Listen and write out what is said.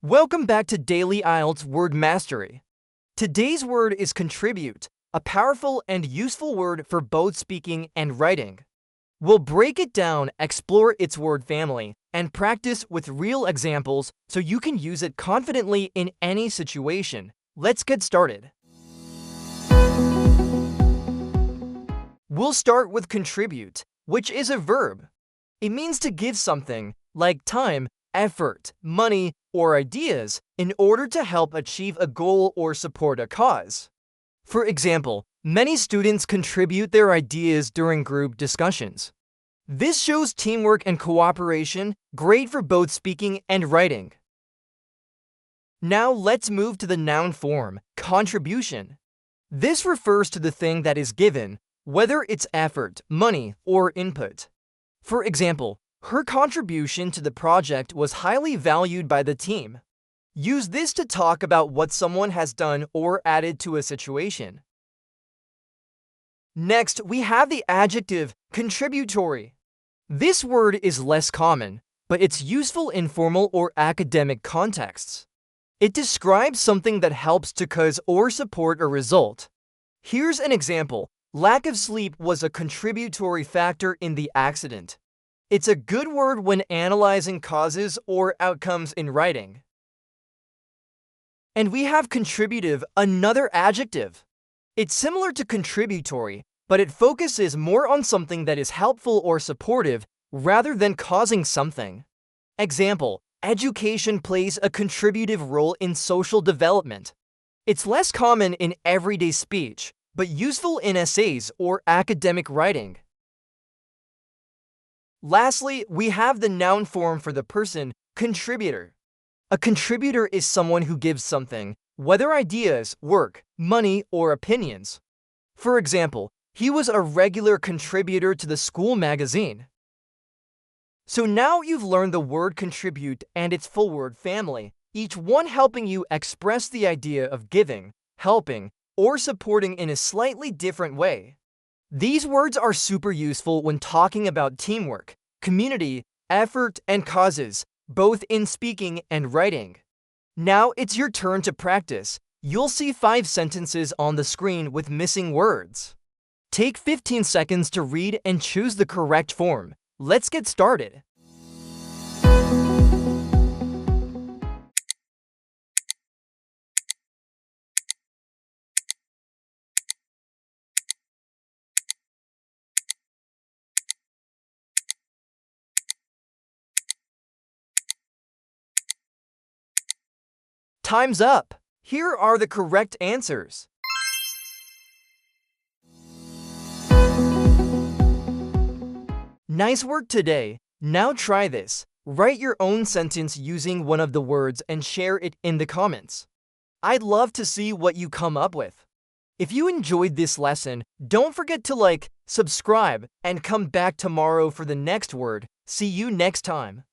Welcome back to Daily IELTS Word Mastery. Today's word is contribute, a powerful and useful word for both speaking and writing. We'll break it down, explore its word family, and practice with real examples so you can use it confidently in any situation. Let's get started. We'll start with contribute, which is a verb. It means to give something, like time, effort, money, or ideas, in order to help achieve a goal or support a cause. For example, many students contribute their ideas during group discussions. This shows teamwork and cooperation, great for both speaking and writing. Now let's move to the noun form, contribution. This refers to the thing that is given, whether it's effort, money, or input. For example, her contribution to the project was highly valued by the team. Use this to talk about what someone has done or added to a situation. Next, we have the adjective contributory. This word is less common, but it's useful in formal or academic contexts. It describes something that helps to cause or support a result. Here's an example. Lack of sleep was a contributory factor in the accident. It's a good word when analyzing causes or outcomes in writing. And we have contributive, another adjective. It's similar to contributory, but it focuses more on something that is helpful or supportive rather than causing something. Example, education plays a contributive role in social development. It's less common in everyday speech, but useful in essays or academic writing. Lastly, we have the noun form for the person, contributor. A contributor is someone who gives something, whether ideas, work, money, or opinions. For example, he was a regular contributor to the school magazine. So now you've learned the word contribute and its full word family, each one helping you express the idea of giving, helping, or supporting in a slightly different way. These words are super useful when talking about teamwork, community, effort, and causes, both in speaking and writing. Now it's your turn to practice. You'll see 5 sentences on the screen with missing words. Take 15 seconds to read and choose the correct form. Let's get started. Time's up. Here are the correct answers. Nice work today. Now try this. Write your own sentence using one of the words and share it in the comments. I'd love to see what you come up with. If you enjoyed this lesson, don't forget to like, subscribe, and come back tomorrow for the next word. See you next time.